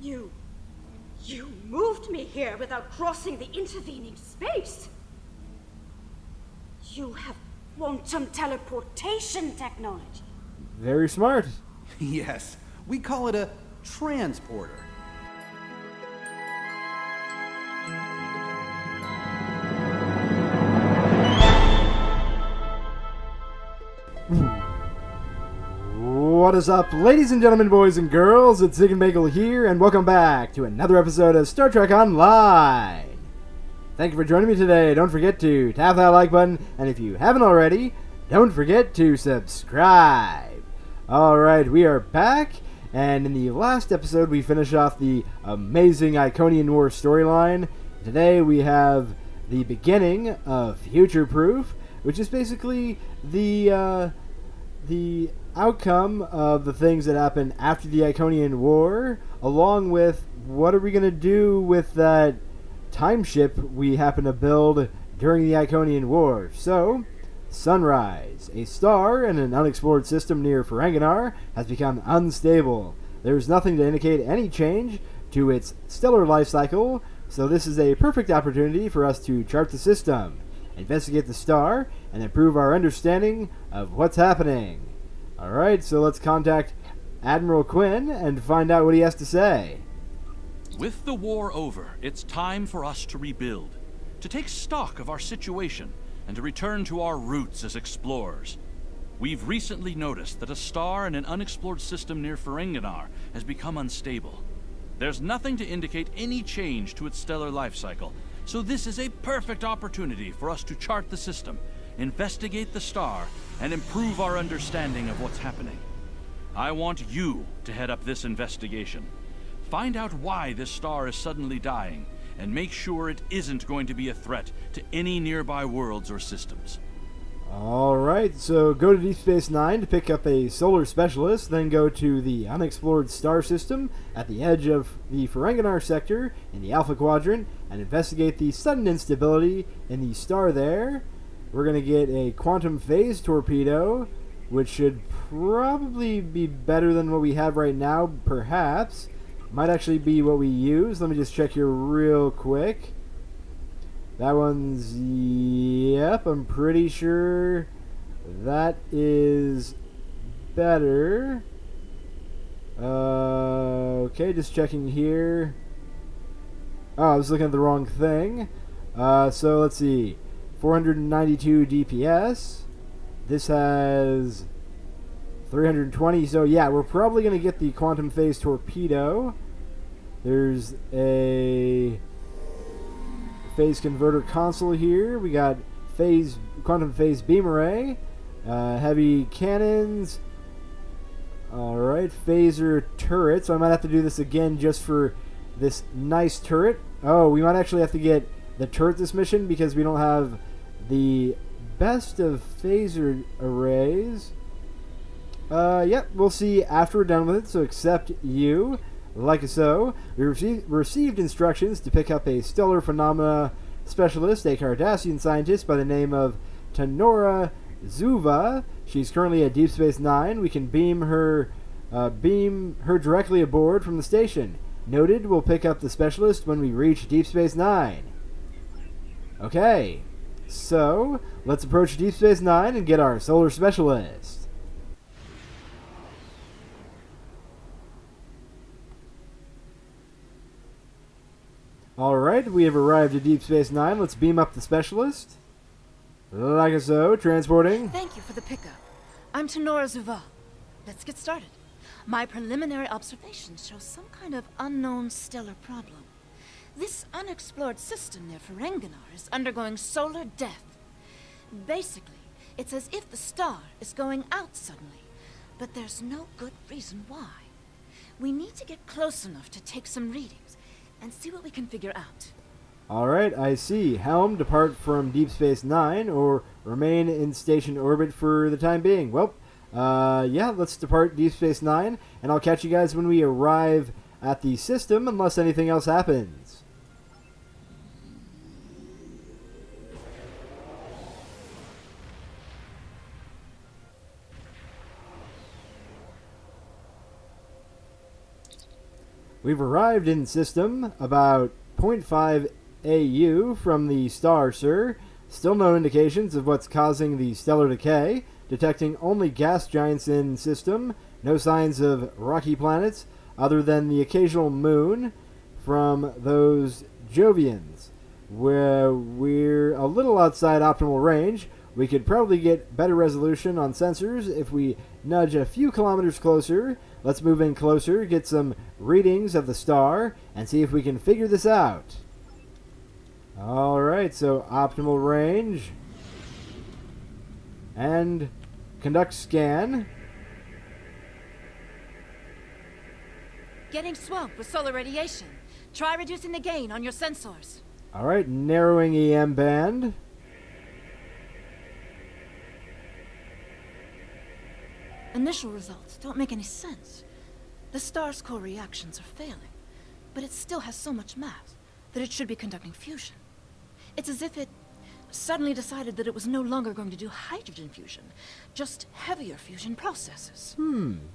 You moved me here without crossing the intervening space. You have quantum teleportation technology. Very smart. Yes, we call it a transporter. What is up, ladies and gentlemen, boys and girls? It's Ziegenbagel here, and welcome back to another episode of Star Trek Online. Thank you for joining me today. Don't forget to tap that like button, and if you haven't already, don't forget to subscribe. Alright, we are back, and in the last episode we finished off the amazing Iconian War storyline. Today we have the beginning of Future Proof, which is basically the outcome of the things that happened after the Iconian War, along with what are we going to do with that time ship we happen to build during the Iconian War. So, Sunrise, a star in an unexplored system near Ferenginar, has become unstable. There is nothing to indicate any change to its stellar life cycle, so this is a perfect opportunity for us to chart the system, investigate the star, and improve our understanding of what's happening. Alright, so let's contact Admiral Quinn and find out what he has to say. With the war over, it's time for us to rebuild, to take stock of our situation, and to return to our roots as explorers. We've recently noticed that a star in an unexplored system near Ferenginar has become unstable. There's nothing to indicate any change to its stellar life cycle, so this is a perfect opportunity for us to chart the system, investigate the star, and improve our understanding of what's happening. I want you to head up this investigation. Find out why this star is suddenly dying, and make sure it isn't going to be a threat to any nearby worlds or systems. Alright, so go to Deep Space Nine to pick up a solar specialist, then go to the unexplored star system at the edge of the Ferenginar sector in the Alpha Quadrant, and investigate the sudden instability in the star there. We're going to get a quantum phase torpedo, which should probably be better than what we have right now, perhaps. Might actually be what we use. Let me just check here real quick. That one's... yep, I'm pretty sure that is better. Okay, just checking here. Oh, I was looking at the wrong thing. So let's see. 492 DPS. This has 320. So yeah, we're probably going to get the quantum phase torpedo. There's a phase converter console here. We got quantum phase beam array, heavy cannons. Alright, phaser turret. So I might have to do this again just for this nice turret. Oh, we might actually have to get the turret this mission because we don't have the best of phaser arrays. Yep, we'll see after we're done with it, so accept you. Like so, we received instructions to pick up a stellar phenomena specialist, a Cardassian scientist by the name of Tanora Zuva. She's currently at Deep Space Nine. We can beam her directly aboard from the station. Noted, we'll pick up the specialist when we reach Deep Space Nine. Okay, so let's approach Deep Space Nine and get our solar specialist. Alright, we have arrived at Deep Space Nine. Let's beam up the specialist. Like so, transporting. Thank you for the pickup. I'm Tanora Zuva. Let's get started. My preliminary observations show some kind of unknown stellar problem. This unexplored system near Ferenginar is undergoing solar death. Basically, it's as if the star is going out suddenly, but there's no good reason why. We need to get close enough to take some readings and see what we can figure out. Alright, I see. Helm, depart from Deep Space Nine, or remain in station orbit for the time being. Well, yeah, let's depart Deep Space Nine, and I'll catch you guys when we arrive at the system, unless anything else happens. We've arrived in system about 0.5 AU from the star, sir. Still no indications of what's causing the stellar decay. Detecting only gas giants in system. No signs of rocky planets other than the occasional moon from those Jovians. Where we're a little outside optimal range. We could probably get better resolution on sensors if we nudge a few kilometers closer. Let's move in closer, get some readings of the star, and see if we can figure this out. Alright, so optimal range. And conduct scan. Getting swamped with solar radiation. Try reducing the gain on your sensors. Alright, narrowing EM band. Initial results don't make any sense. The star's core reactions are failing, but it still has so much mass that it should be conducting fusion. It's as if it suddenly decided that it was no longer going to do hydrogen fusion, just heavier fusion processes.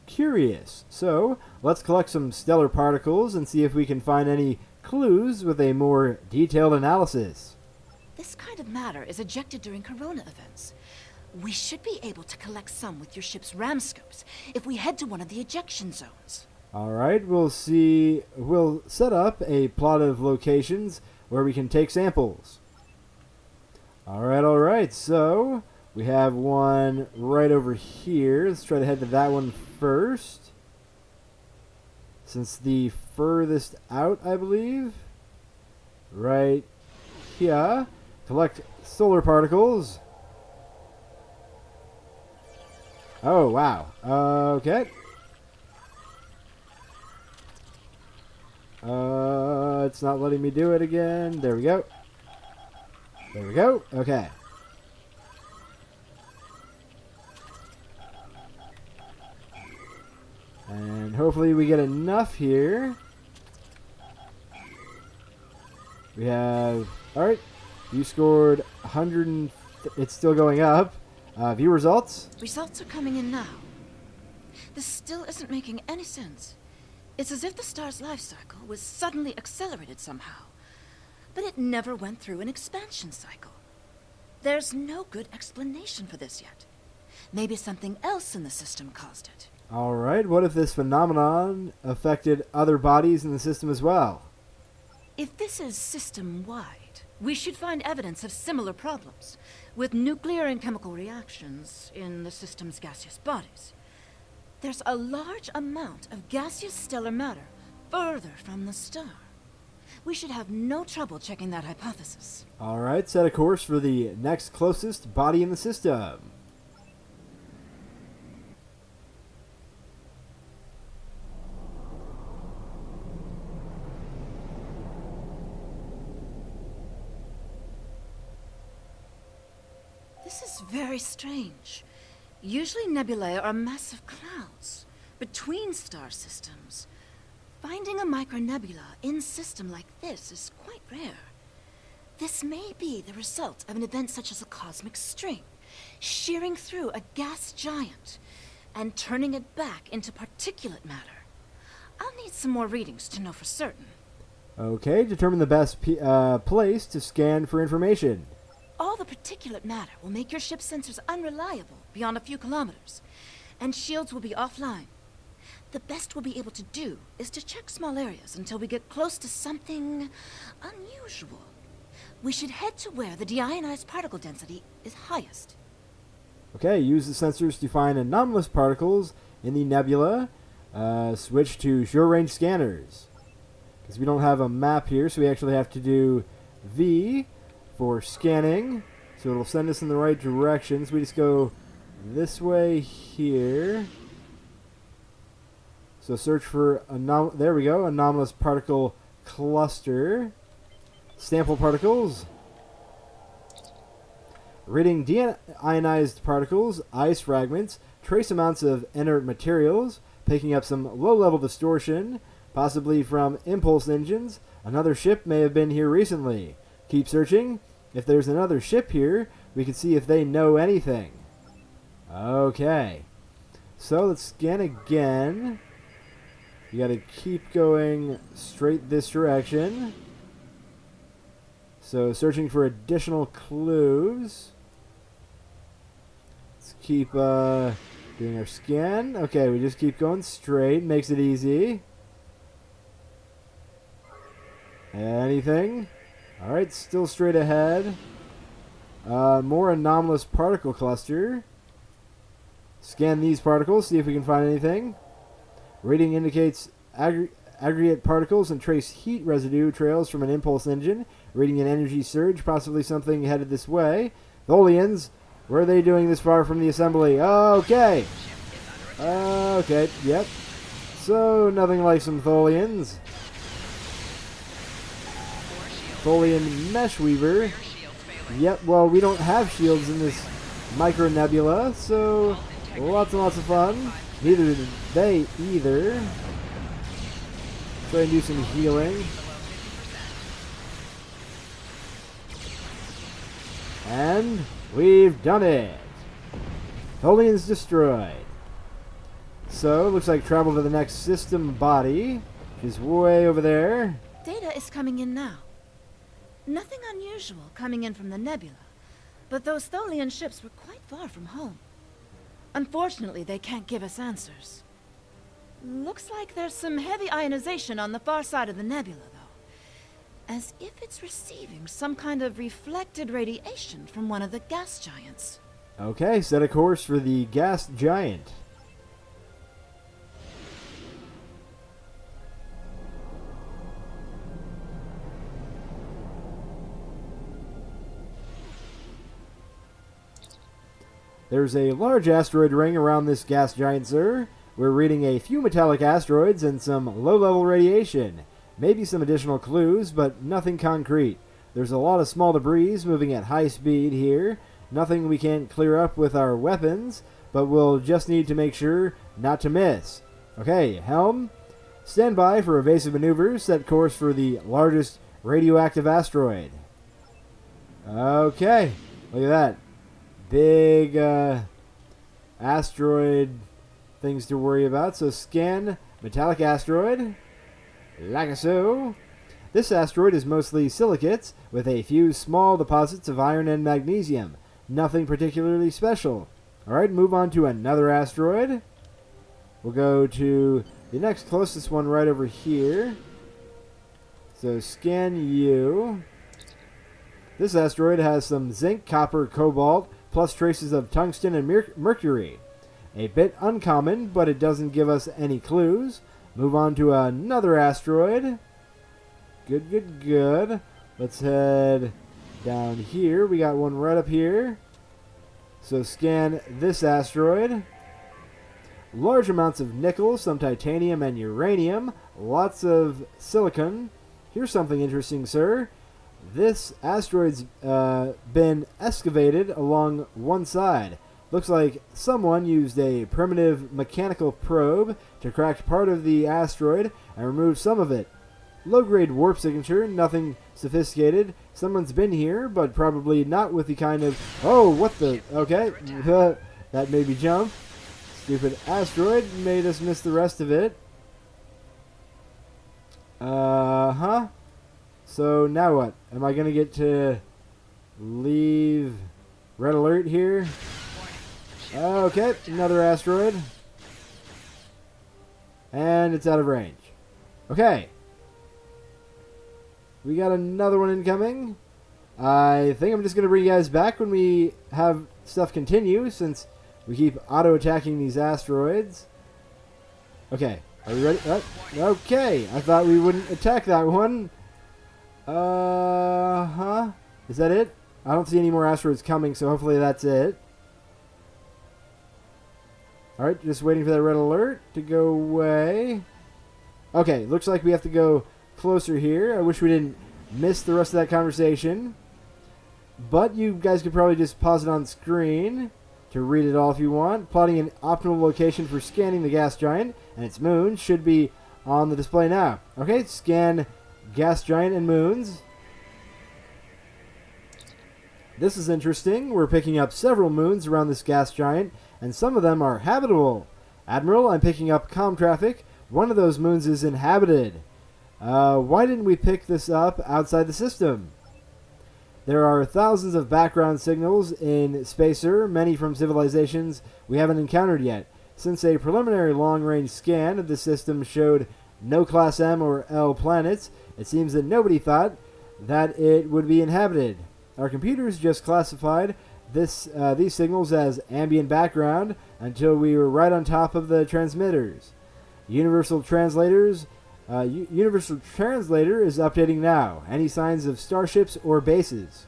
Curious. So, let's collect some stellar particles and see if we can find any clues with a more detailed analysis. This kind of matter is ejected during corona events. We should be able to collect some with your ship's ram scopes if we head to one of the ejection zones. Alright, we'll set up a plot of locations where we can take samples. Alright, so we have one right over here. Let's try to head to that one first. Since the furthest out, I believe. Right here. Collect solar particles. Oh, wow. Okay. It's not letting me do it again. There we go. There we go. Okay. And hopefully we get enough here. We have... Alright. You scored 100... It's still going up. View results. Results are coming in now. This still isn't making any sense. It's as if the star's life cycle was suddenly accelerated somehow. But it never went through an expansion cycle. There's no good explanation for this yet. Maybe something else in the system caused it. Alright, what if this phenomenon affected other bodies in the system as well? If this is system-wide, we should find evidence of similar problems, with nuclear and chemical reactions in the system's gaseous bodies. There's a large amount of gaseous stellar matter further from the star. We should have no trouble checking that hypothesis. Alright, set a course for the next closest body in the system. This is very strange. Usually nebulae are massive clouds between star systems. Finding a micronebula in system like this is quite rare. This may be the result of an event such as a cosmic string, shearing through a gas giant and turning it back into particulate matter. I'll need some more readings to know for certain. Okay, determine the best place to scan for information. All the particulate matter will make your ship's sensors unreliable beyond a few kilometers, and shields will be offline. The best we'll be able to do is to check small areas until we get close to something unusual. We should head to where the deionized particle density is highest. Okay, use the sensors to find anomalous particles in the nebula. Switch to short-range scanners. Because we don't have a map here, so we actually have to do V for scanning. So it'll send us in the right directions. We just go this way here. So search for, there we go, anomalous particle cluster. Sample particles. Reading deionized particles, ice fragments, trace amounts of inert materials, picking up some low-level distortion, possibly from impulse engines. Another ship may have been here recently. Keep searching. If there's another ship here, we can see if they know anything. Okay. So let's scan again. You gotta keep going straight this direction. So, searching for additional clues. Let's keep doing our scan. Okay, we just keep going straight. Makes it easy. Anything? Alright, still straight ahead. More anomalous particle cluster. Scan these particles, see if we can find anything. Reading indicates aggregate particles and trace heat residue trails from an impulse engine. Reading an energy surge, possibly something headed this way. Tholians, where are they doing this far from the assembly? Okay. Okay, yep. So, nothing like some Tholians. Tholian Mesh Weaver. Yep, well, we don't have shields in this micro nebula, so lots and lots of fun. Neither did they either. Try and do some healing. And we've done it. Tholian's destroyed. So, looks like travel to the next system body, which is way over there. Data is coming in now. Nothing unusual coming in from the nebula, but those Tholian ships were quite far from home. Unfortunately, they can't give us answers. Looks like there's some heavy ionization on the far side of the nebula, though. As if it's receiving some kind of reflected radiation from one of the gas giants. Okay, set a course for the gas giant. There's a large asteroid ring around this gas giant, sir. We're reading a few metallic asteroids and some low-level radiation. Maybe some additional clues, but nothing concrete. There's a lot of small debris moving at high speed here. Nothing we can't clear up with our weapons, but we'll just need to make sure not to miss. Okay, helm. Stand by for evasive maneuvers. Set course for the largest radioactive asteroid. Okay, look at that. Big asteroid things to worry about. So scan metallic asteroid. Like so. This asteroid is mostly silicates with a few small deposits of iron and magnesium. Nothing particularly special. Alright, move on to another asteroid. We'll go to the next closest one right over here. So scan you. This asteroid has some zinc, copper, cobalt, plus traces of tungsten and mercury. A bit uncommon, but it doesn't give us any clues. Move on to another asteroid. Good, good, good. Let's head down here. We got one right up here. So scan this asteroid. Large amounts of nickel, some titanium and uranium. Lots of silicon. Here's something interesting, sir. This asteroid's been excavated along one side. Looks like someone used a primitive mechanical probe to crack part of the asteroid and remove some of it. Low-grade warp signature, nothing sophisticated. Someone's been here, but probably not with the kind of... Oh, what the... Okay, that made me jump. Stupid asteroid made us miss the rest of it. Uh-huh. So now what? Am I going to get to leave red alert here? Okay, another asteroid. And it's out of range. Okay. We got another one incoming. I think I'm just going to bring you guys back when we have stuff continue, since we keep auto-attacking these asteroids. Okay, are we ready? Okay, I thought we wouldn't attack that one. Uh-huh. Is that it? I don't see any more asteroids coming, so hopefully that's it. Alright, just waiting for that red alert to go away. Okay, looks like we have to go closer here. I wish we didn't miss the rest of that conversation. But you guys could probably just pause it on screen to read it all if you want. Plotting an optimal location for scanning the gas giant and its moon should be on the display now. Okay, scan gas giant and moons. This is interesting. We're picking up several moons around this gas giant, and some of them are habitable. Admiral, I'm picking up comm traffic. one of those moons is inhabited. Why didn't we pick this up outside the system? There are thousands of background signals in Spacer, many from civilizations we haven't encountered yet. Since a preliminary long-range scan of the system showed no Class M or L planets, it seems that nobody thought that it would be inhabited. Our computers just classified these signals as ambient background until we were right on top of the transmitters. Universal Translator is updating now. Any signs of starships or bases?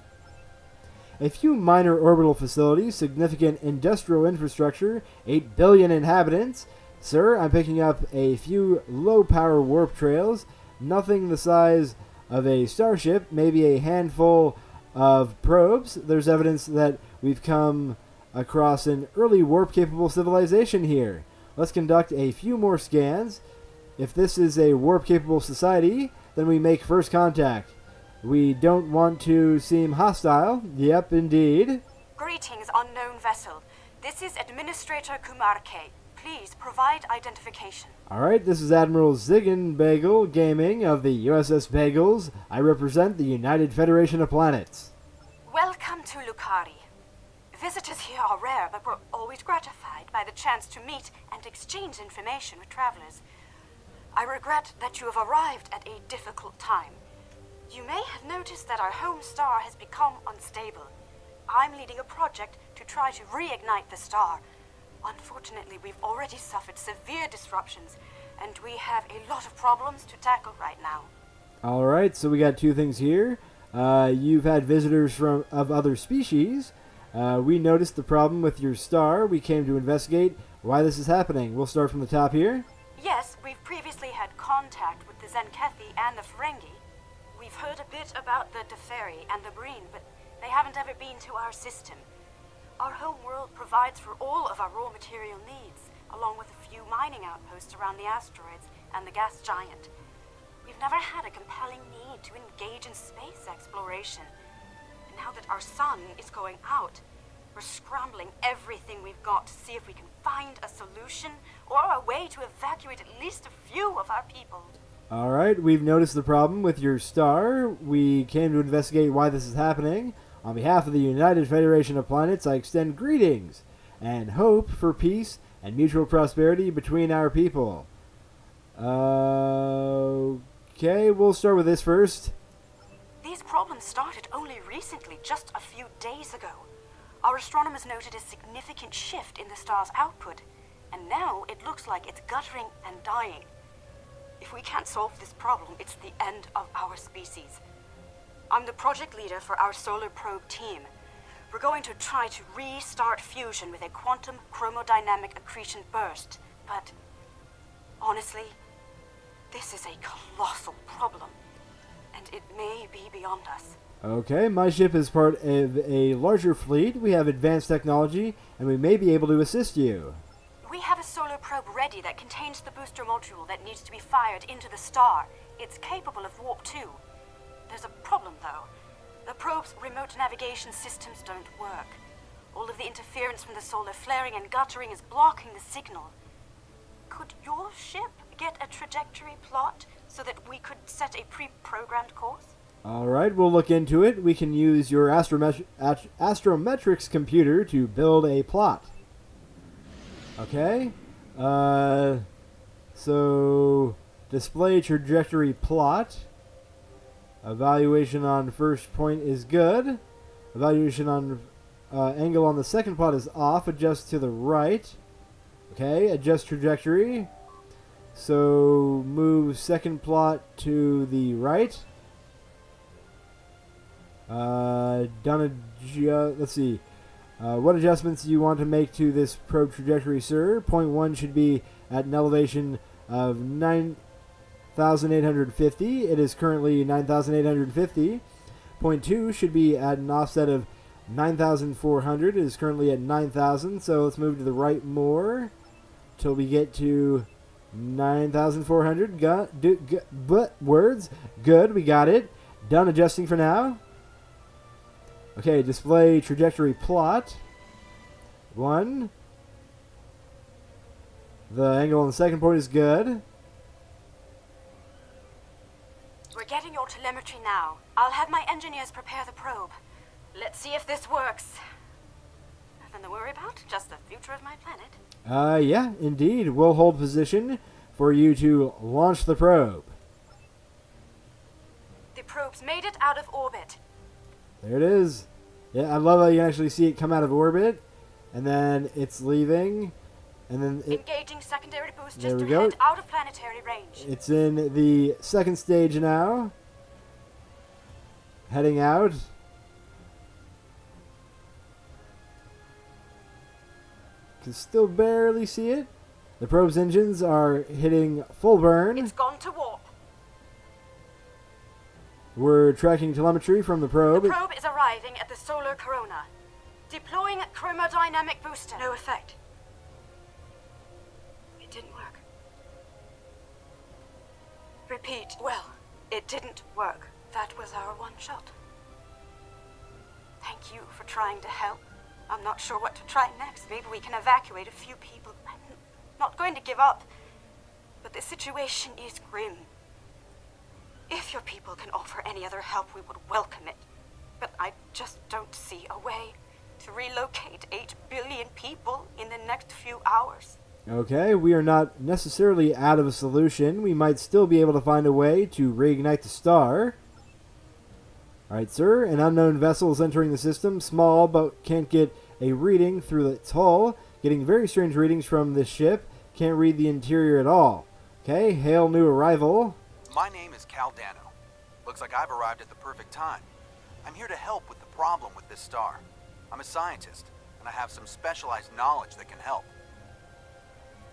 A few minor orbital facilities, significant industrial infrastructure, 8 billion inhabitants. Sir, I'm picking up a few low-power warp trails. Nothing the size of a starship, maybe a handful of probes. There's evidence that we've come across an early warp-capable civilization here. Let's conduct a few more scans. If this is a warp-capable society, then we make first contact. We don't want to seem hostile. Yep, indeed. Greetings, unknown vessel. This is Administrator Kumarke. Please provide identification. Alright, this is Admiral Ziegenbagel Gaming of the USS Bagels. I represent the United Federation of Planets. Welcome to Lucari. Visitors here are rare, but we're always gratified by the chance to meet and exchange information with travelers. I regret that you have arrived at a difficult time. You may have noticed that our home star has become unstable. I'm leading a project to try to reignite the star. Unfortunately, we've already suffered severe disruptions, and we have a lot of problems to tackle right now. Alright, so we got two things here. You've had visitors of other species. We noticed the problem with your star. We came to investigate why this is happening. We'll start from the top here. Yes, we've previously had contact with the Zenkethi and the Ferengi. We've heard a bit about the Deferi and the Breen, but they haven't ever been to our system. Our home world provides for all of our raw material needs, along with a few mining outposts around the asteroids and the gas giant. We've never had a compelling need to engage in space exploration. And now that our sun is going out, we're scrambling everything we've got to see if we can find a solution or a way to evacuate at least a few of our people. Alright, we've noticed the problem with your star. We came to investigate why this is happening. On behalf of the United Federation of Planets, I extend greetings and hope for peace and mutual prosperity between our people. Okay, we'll start with this first. These problems started only recently, just a few days ago. Our astronomers noted a significant shift in the star's output, and now it looks like it's guttering and dying. If we can't solve this problem, it's the end of our species. I'm the project leader for our solar probe team. We're going to try to restart fusion with a quantum chromodynamic accretion burst, but honestly, this is a colossal problem, and it may be beyond us. Okay, my ship is part of a larger fleet. We have advanced technology, and we may be able to assist you. We have a solar probe ready that contains the booster module that needs to be fired into the star. It's capable of warp 2. There's a problem, though. The probe's remote navigation systems don't work. All of the interference from the solar flaring and guttering is blocking the signal. Could your ship get a trajectory plot so that we could set a pre-programmed course? Alright, we'll look into it. We can use your astrometrics computer to build a plot. Okay. So display trajectory plot. Evaluation on first point is good. Evaluation on angle on the second plot is off. Adjust to the right. Okay, adjust trajectory. So move second plot to the right. Let's see. What adjustments do you want to make to this probe trajectory, sir? Point 1 should be at an elevation of 9,850. It is currently 9,850. Point 2 should be at an offset of 9,400. It is currently at 9,000. So let's move to the right more till we get to 9,400. Words. Good, we got it. Done adjusting for now. Okay, display trajectory plot. 1. The angle on the second point is good. We're getting your telemetry now. I'll have my engineers prepare the probe. Let's see if this works. Nothing to worry about, just the future of my planet. Yeah, indeed. We'll hold position for you to launch the probe. The probe's made it out of orbit. There it is. Yeah, I love how you can actually see it come out of orbit, and then it's leaving, and then Engaging secondary boost There just we to go. head out of planetary range. it's in the second stage now. Heading out. Can still barely see it. The probe's engines are hitting full burn. It's gone to warp. We're tracking telemetry from the The probe. probe is arriving at the solar corona. Deploying chromodynamic booster. No effect. It didn't work. Repeat. Well, it didn't work. That was our one shot. Thank you for trying to help. I'm not sure what to try next. Maybe we can evacuate a few people. I'm not going to give up. But the situation is grim. If your people can offer any other help, we would welcome it. But I just don't see a way to relocate 8 billion people in the next few hours. Okay, we are not necessarily out of a solution. We might still be able to find a way to reignite the star. Alright, sir. An unknown vessel is entering the system. Small, but can't get a reading through its hull. Getting very strange readings from this ship. Can't read the interior at all. Okay, hail new arrival. My name is Cal Dano. Looks like I've arrived at the perfect time. I'm here to help with the problem with this star. I'm a scientist, and I have some specialized knowledge that can help.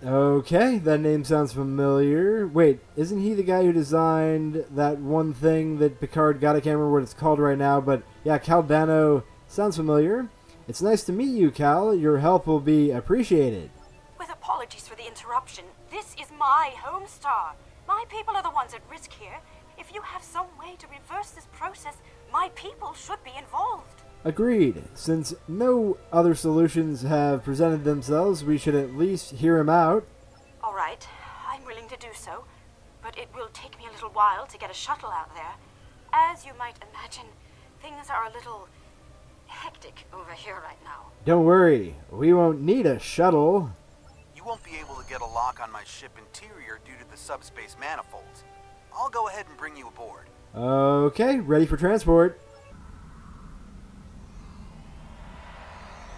Okay, that name sounds familiar. Wait, isn't he the guy who designed that one thing that Picard got? I can't remember what it's called right now, but yeah, Cal Dano sounds familiar. It's nice to meet you, Cal. Your help will be appreciated. With apologies for the interruption, this is my home star. My people are the ones at risk here. If you have some way to reverse this process, my people should be involved. Agreed. Since no other solutions have presented themselves, we should at least hear him out. All right, I'm willing to do so, but it will take me a little while to get a shuttle out there. As you might imagine, things are a little hectic over here right now. Don't worry, we won't need a shuttle. You won't be able to get a lock on my ship interior due to the subspace manifolds. I'll go ahead and bring you aboard. Okay, ready for transport.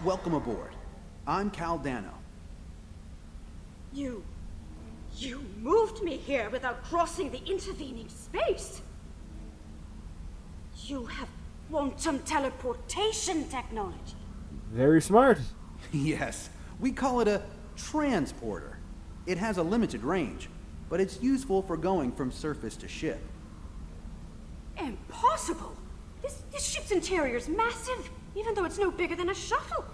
Welcome aboard. I'm Cal Dano. You moved me here without crossing the intervening space. You have quantum teleportation technology. Very smart. Yes, we call it a transporter. It has a limited range, but it's useful for going from surface to ship. Impossible! This ship's interior is massive, even though it's no bigger than a shuttle.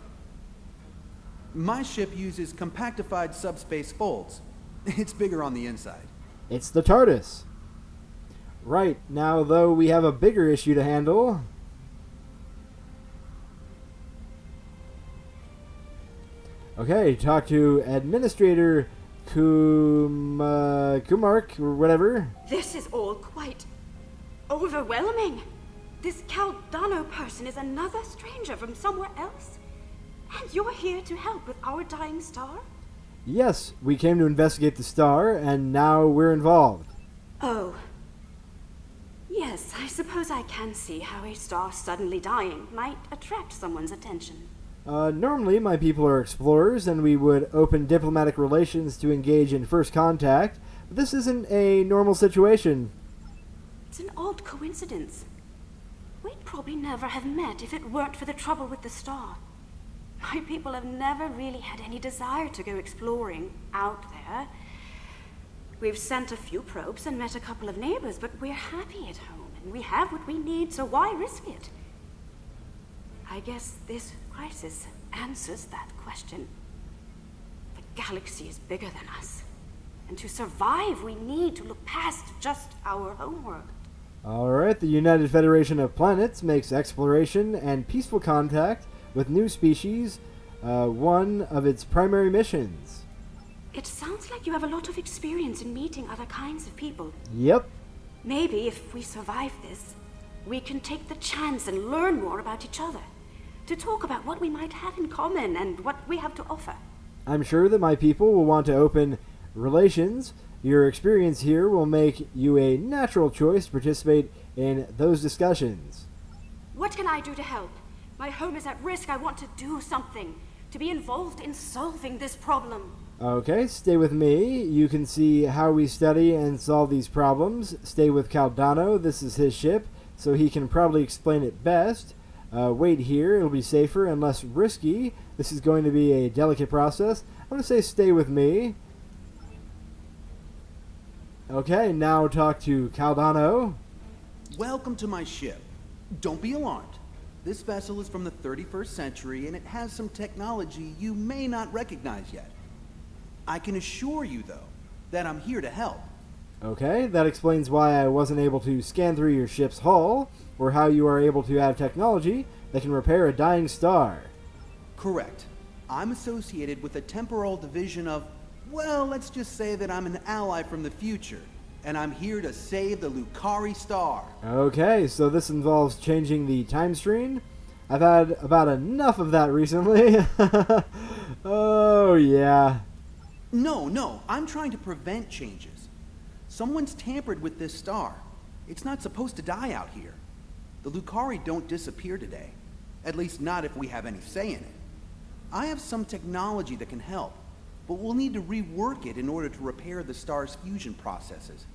My ship uses compactified subspace folds. It's bigger on the inside. It's the TARDIS. Right, now though we have a bigger issue to handle. Okay, talk to Administrator Kumark, or whatever. This is all quite overwhelming. This Caldano person is another stranger from somewhere else. And you're here to help with our dying star? Yes, we came to investigate the star, and now we're involved. Oh. Yes, I suppose I can see how a star suddenly dying might attract someone's attention. Normally my people are explorers, and we would open diplomatic relations to engage in first contact, but this isn't a normal situation. It's an odd coincidence. We'd probably never have met if it weren't for the trouble with the star. My people have never really had any desire to go exploring out there. We've sent a few probes and met a couple of neighbors, but we're happy at home, and we have what we need, so why risk it? I guess this crisis answers that question. The galaxy is bigger than us, and to survive, we need to look past just our homeworld. Alright, the United Federation of Planets makes exploration and peaceful contact with new species one of its primary missions. It sounds like you have a lot of experience in meeting other kinds of people. Yep. Maybe if we survive this, we can take the chance and learn more about each other. To talk about what we might have in common and what we have to offer. I'm sure that my people will want to open relations. Your experience here will make you a natural choice to participate in those discussions. What can I do to help? My home is at risk. I want to do something. To be involved in solving this problem. Okay, stay with me. You can see how we study and solve these problems. Stay with Caldano. This is his ship, so he can probably explain it best. Wait here. It'll be safer and less risky. This is going to be a delicate process. I'm going to say stay with me. Okay, now talk to Caldano. Welcome to my ship. Don't be alarmed. This vessel is from the 31st century and it has some technology you may not recognize yet. I can assure you, though, that I'm here to help. Okay, that explains why I wasn't able to scan through your ship's hull, or how you are able to have technology that can repair a dying star. Correct. I'm associated with a temporal division of, well, let's just say that I'm an ally from the future, and I'm here to save the Lucari star. Okay, so this involves changing the time stream. I've had about enough of that recently. Oh, yeah. No, I'm trying to prevent changes. Someone's tampered with this star. It's not supposed to die out here. The Lucari don't disappear today. At least not if we have any say in it. I have some technology that can help, but we'll need to rework it in order to repair the star's fusion processes.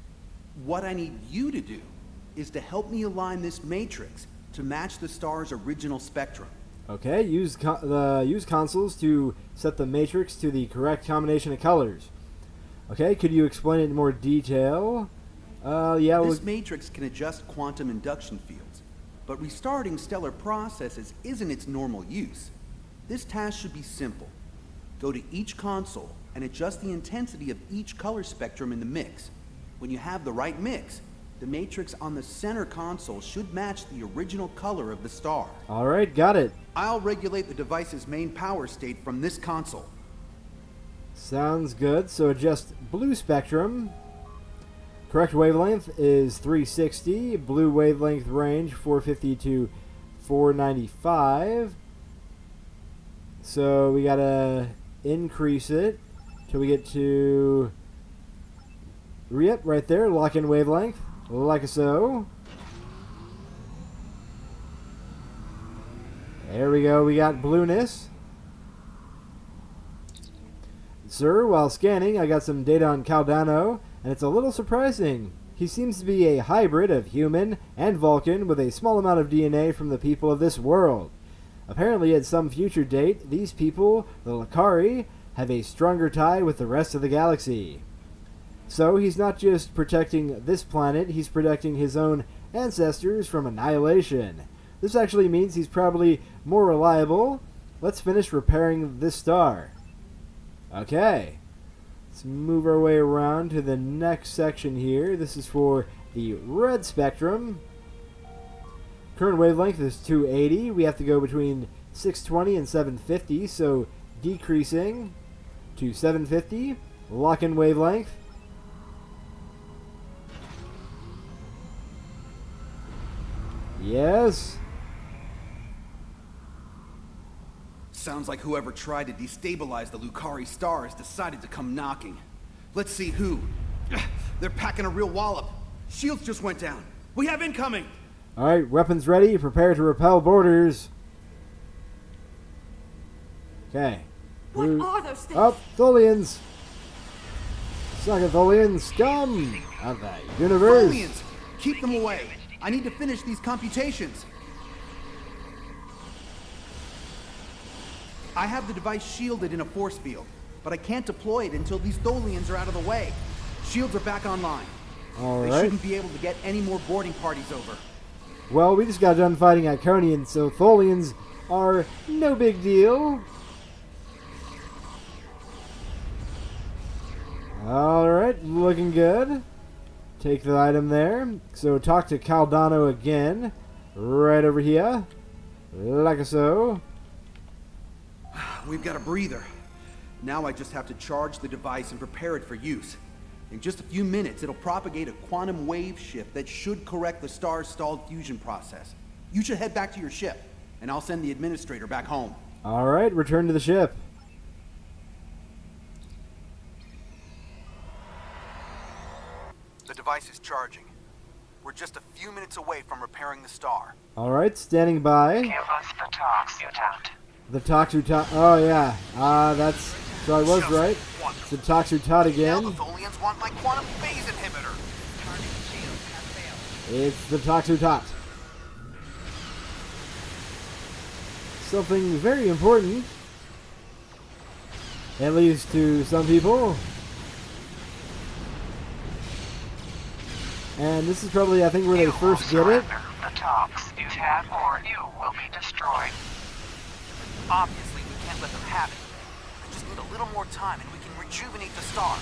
What I need you to do is to help me align this matrix to match the star's original spectrum. Okay, use consoles to set the matrix to the correct combination of colors. Okay, could you explain it in more detail? Yeah. This matrix can adjust quantum induction fields, but restarting stellar processes isn't its normal use. This task should be simple. Go to each console and adjust the intensity of each color spectrum in the mix. When you have the right mix, the matrix on the center console should match the original color of the star. Alright, got it. I'll regulate the device's main power state from this console. Sounds good. So adjust blue spectrum. Correct wavelength is 360. Blue wavelength range 450 to 495. So we gotta increase it till we get to... Yep, right there. Lock in wavelength. Like so. There we go. We got blueness. Sir, while scanning, I got some data on Caldano, and it's a little surprising. He seems to be a hybrid of human and Vulcan with a small amount of DNA from the people of this world. Apparently, at some future date, these people, the Lucari, have a stronger tie with the rest of the galaxy. So he's not just protecting this planet, he's protecting his own ancestors from annihilation. This actually means he's probably more reliable. Let's finish repairing this star. Okay. Let's move our way around to the next section here. This is for the red spectrum. Current wavelength is 280. We have to go between 620 and 750, so decreasing to 750. Lock in wavelength. Yes. Sounds like whoever tried to destabilize the Lucari star has decided to come knocking. Let's see who. They're packing a real wallop. Shields just went down. We have incoming! Alright, weapons ready. Prepare to repel boarders. Okay. What are those things? Oh, Tholians! Suck it, Tholians! Scum of the universe! Tholians! Keep them away! I need to finish these computations. I have the device shielded in a force field, but I can't deploy it until these Tholians are out of the way. Shields are back online. Alright. They shouldn't be able to get any more boarding parties over. Well, we just got done fighting Iconians, so Tholians are no big deal. Alright, looking good. Take the item there. So talk to Caldano again. Right over here. Like so. We've got a breather. Now I just have to charge the device and prepare it for use. In just a few minutes, it'll propagate a quantum wave shift that should correct the star's stalled fusion process. You should head back to your ship, and I'll send the administrator back home. Alright, return to the ship. The device is charging. We're just a few minutes away from repairing the star. Alright, standing by. Give us the Toxutot. The Toxutot. Oh, yeah. That's. So I was right. It's the Toxutot again. Now the Tholians want my quantum phase inhibitor. Target shields have failed. It's the Toxutot. Something very important. At least to some people. And this is probably, I think, where they first get it. The Toxutot, or you will be destroyed. Obviously, we can't let them have it. We just need a little more time and we can rejuvenate the star.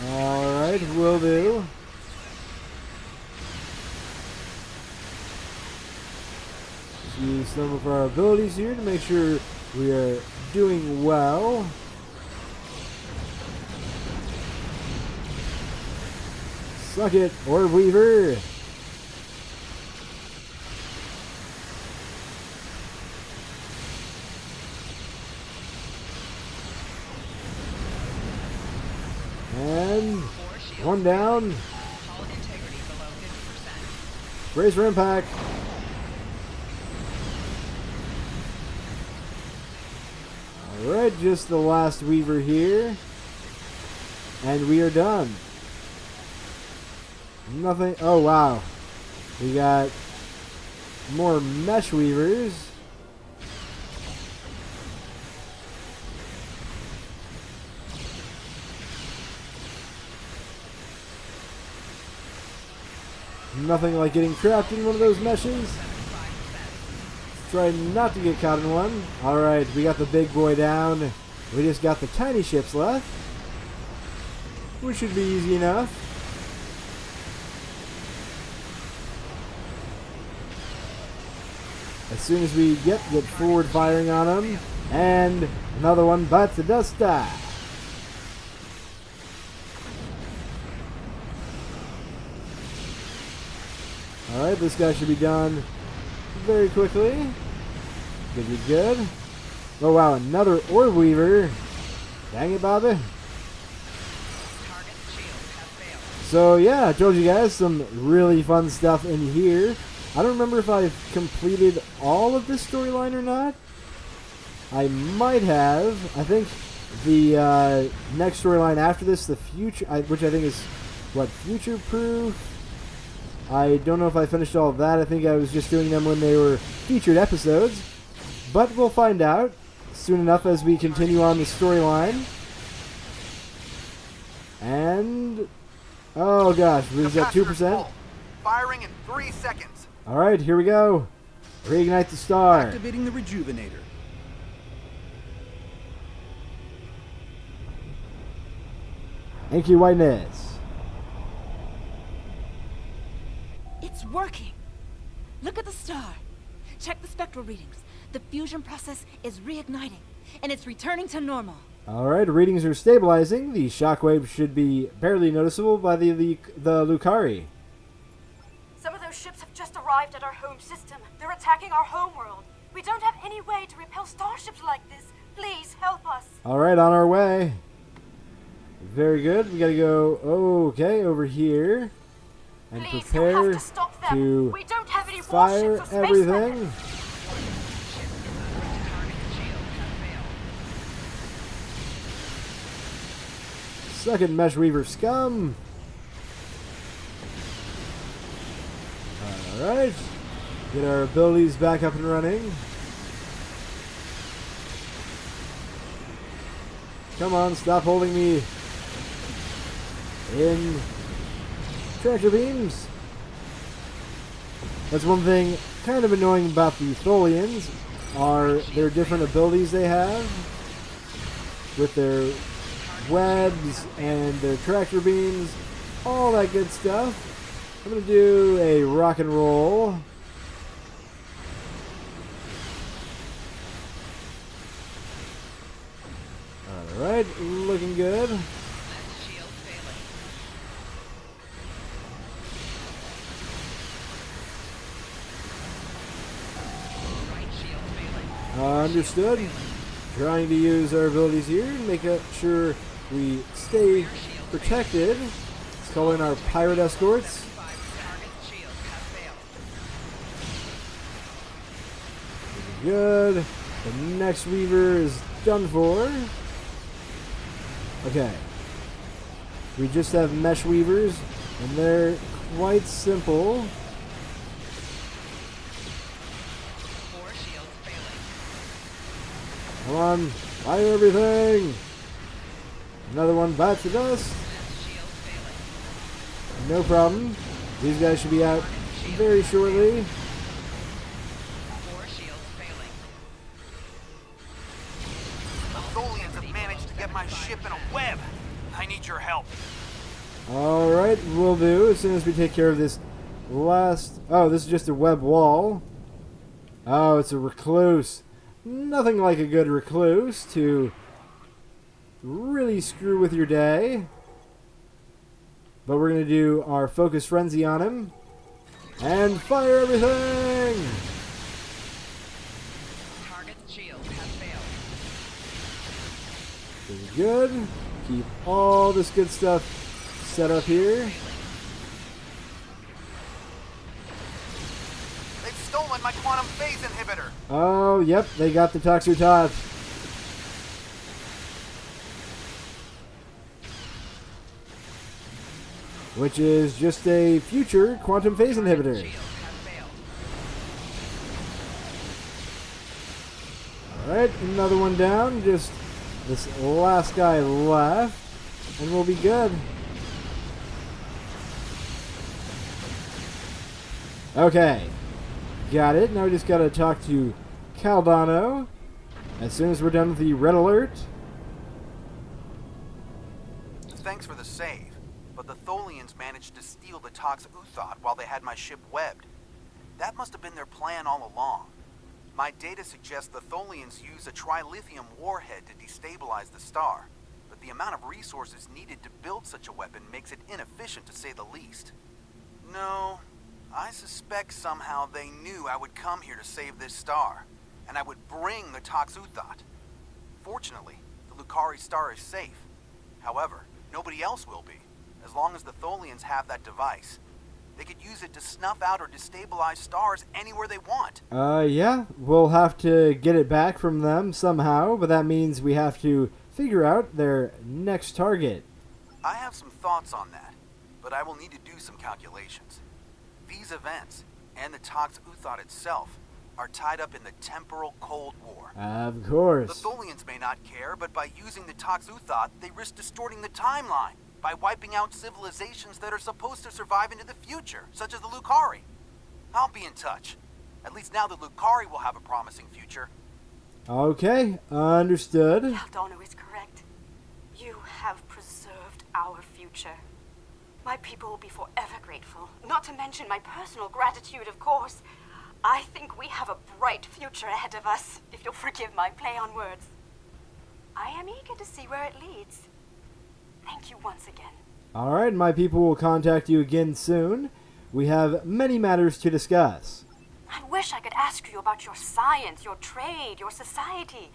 Alright, will do. Let's use some of our abilities here to make sure we are doing well. Suck it, Orb Weaver! And one down. Hull integrity below 50%. Brace for impact. Alright, just the last Weaver here. And we are done. Nothing. Oh, wow. We got more Mesh Weavers. Nothing like getting trapped in one of those meshes. Try not to get caught in one. Alright, we got the big boy down. We just got the tiny ships left, which should be easy enough. As soon as we get forward firing on them. And another one bites the dust die. Alright, this guy should be done very quickly. Good, good, good. Oh wow, another Orb Weaver. Dang it, Bobby. Target shields have failed. So yeah, I told you guys some really fun stuff in here. I don't remember if I've completed all of this storyline or not. I might have. I think the next storyline after this, the future, which I think is, what, Future Proof? I don't know if I finished all of that. I think I was just doing them when they were featured episodes. But we'll find out soon enough as we continue on the storyline. And... oh gosh, was that 2%? Firing in 3 seconds. Alright, here we go. Reignite the star. Activating the rejuvenator. Thank you, Whiteness. It's working. Look at the star. Check the spectral readings. The fusion process is reigniting, and it's returning to normal. Alright, readings are stabilizing. The shockwave should be barely noticeable by the Lucari. Some of those ships have just arrived at our home system. They're attacking our homeworld. We don't have any way to repel starships like this. Please help us. Alright, on our way. Very good. We gotta go, okay, over here. And Please, prepare you have to stop them. to We don't have any fire warships or space everything. weapons. Target shields have failed. Suck it, Mesh Weaver scum. Alright. Get our abilities back up and running. Come on, stop holding me in tractor beams. That's one thing kind of annoying about the Tholians, are their different abilities they have with their webs and their tractor beams, all that good stuff. I'm going to do a rock and roll. Alright, looking good. Shield failure. Understood. Trying to use our abilities here to make sure we stay protected. Let's call in our pirate escorts. Good. The next Weaver is done for. Okay. We just have mesh Weavers, and they're quite simple. Come on, fire everything! Another one bites the dust. No problem. These guys should be out very shortly. The Tholians have managed to get my ship in a web. I need your help. Alright, we'll do as soon as we take care of this last... Oh, this is just a web wall. Oh, it's a recluse. Nothing like a good recluse to really screw with your day. But we're going to do our focus frenzy on him. And fire everything! Target's shields have failed. Very good. Keep all this good stuff set up here. They've stolen my quantum phase inhibitor. Oh, yep, they got the Toxotot. Which is just a future quantum phase inhibitor. Shields have failed. Alright, another one down. Just this last guy left. And we'll be good. Okay. Got it. Now we just gotta talk to Caldano. As soon as we're done with the red alert. Thanks for the save, but the Tholians managed to steal the Tox Uthot while they had my ship webbed. That must have been their plan all along. My data suggests the Tholians use a trilithium warhead to destabilize the star, but the amount of resources needed to build such a weapon makes it inefficient to say the least. No, I suspect somehow they knew I would come here to save this star, and I would bring the Tox Uthot. Fortunately, the Lucari star is safe. However, nobody else will be, as long as the Tholians have that device. They could use it to snuff out or destabilize stars anywhere they want. Yeah, we'll have to get it back from them somehow, but that means we have to figure out their next target. I have some thoughts on that, but I will need to do some calculations. These events, and the Tox Uthot itself, are tied up in the temporal Cold War. Of The course. Tholians may not care, but by using the Tox Uthot, they risk distorting the timeline by wiping out civilizations that are supposed to survive into the future, such as the Lucari. I'll be in touch. At least now the Lucari will have a promising future. Okay, understood. Caldano is correct. You have preserved our future. My people will be forever grateful, not to mention my personal gratitude, of course. I think we have a bright future ahead of us, if you'll forgive my play on words. I am eager to see where it leads. Thank you once again. Alright, my people will contact you again soon. We have many matters to discuss. I wish I could ask you about your science, your trade, your society.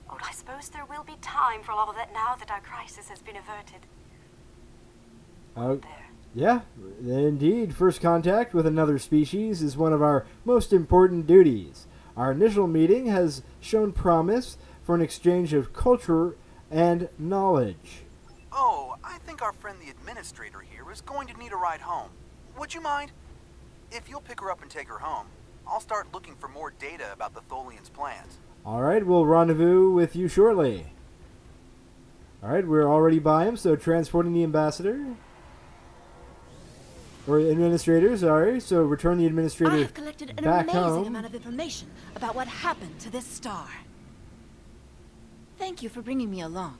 Oh, I suppose there will be time for all of that now that our crisis has been averted. There. Yeah, indeed. First contact with another species is one of our most important duties. Our initial meeting has shown promise for an exchange of culture and knowledge. Oh, I think our friend the administrator here is going to need a ride home. Would you mind? If you'll pick her up and take her home, I'll start looking for more data about the Tholians' plans. Alright, we'll rendezvous with you shortly. Alright, we're already by him, so transporting the ambassador. Or administrator, sorry. So return the administrator I have collected an back amazing home. amount of information about what happened to this star. Thank you for bringing me along.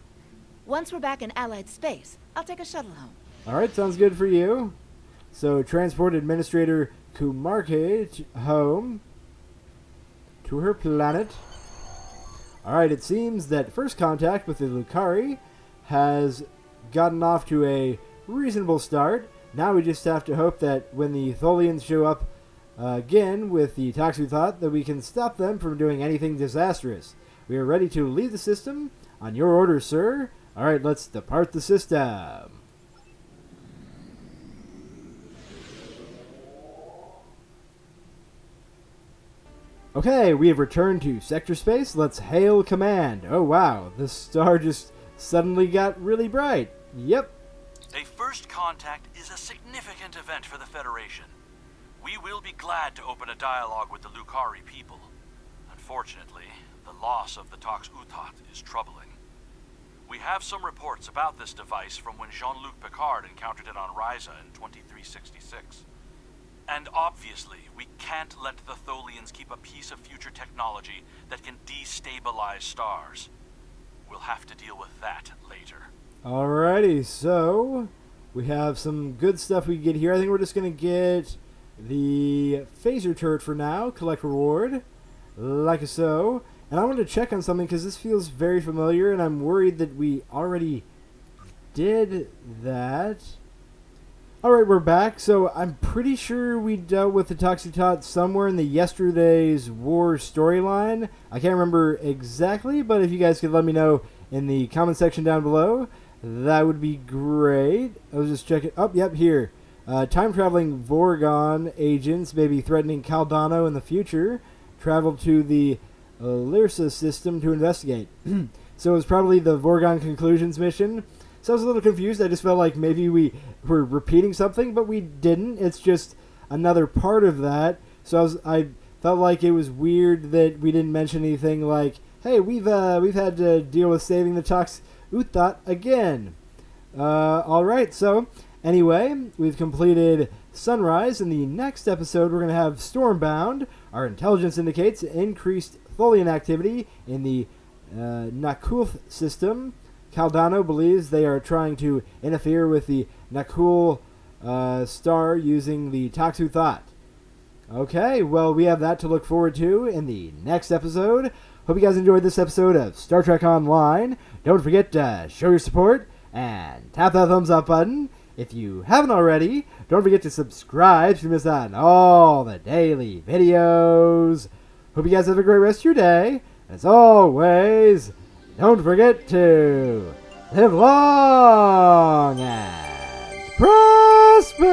Once we're back in Allied space, I'll take a shuttle home. Alright, sounds good for you. So transport Administrator Kumarke home to her planet. Alright, it seems that first contact with the Lucari has gotten off to a reasonable start. Now we just have to hope that when the Tholians show up again with the Toxu thought that we can stop them from doing anything disastrous. We are ready to leave the system. On your orders, sir. Alright, let's depart the system. Okay, we have returned to sector space. Let's hail command. Oh wow, the star just suddenly got really bright. Yep. A first contact is a significant event for the Federation. We will be glad to open a dialogue with the Lucari people. Unfortunately, the loss of the Tox Utat is troubling. We have some reports about this device from when Jean-Luc Picard encountered it on Ryza in 2366. And obviously, we can't let the Tholians keep a piece of future technology that can destabilize stars. We'll have to deal with that later. Alrighty, so we have some good stuff we can get here. I think we're just going to get the phaser turret for now. Collect reward. Like so. And I want to check on something because this feels very familiar and I'm worried that we already did that. Alright, we're back. So I'm pretty sure we dealt with the Toxutot somewhere in the Yesterday's War storyline. I can't remember exactly, but if you guys could let me know in the comment section down below, that would be great. I was just checking. Oh, yep, here. Time-traveling Vorgon agents may be threatening Caldano in the future. Travel to the Lyrsa system to investigate. So it was probably the Vorgon Conclusions mission. So I was a little confused. I just felt like maybe we were repeating something, but we didn't. It's just another part of that. So I felt like it was weird that we didn't mention anything like, hey, we've had to deal with saving the Tox Utat again. Alright, so anyway, we've completed Sunrise. In the next episode, we're going to have Stormbound. Our intelligence indicates increased Tholian activity in the Nakulth system. Caldano believes they are trying to interfere with the Nakul star using the Toxu Thought. Okay, well, we have that to look forward to in the next episode. Hope you guys enjoyed this episode of Star Trek Online. Don't forget to show your support and tap that thumbs up button. If you haven't already, don't forget to subscribe so you miss out on all the daily videos. Hope you guys have a great rest of your day. As always, don't forget to live long and prosper.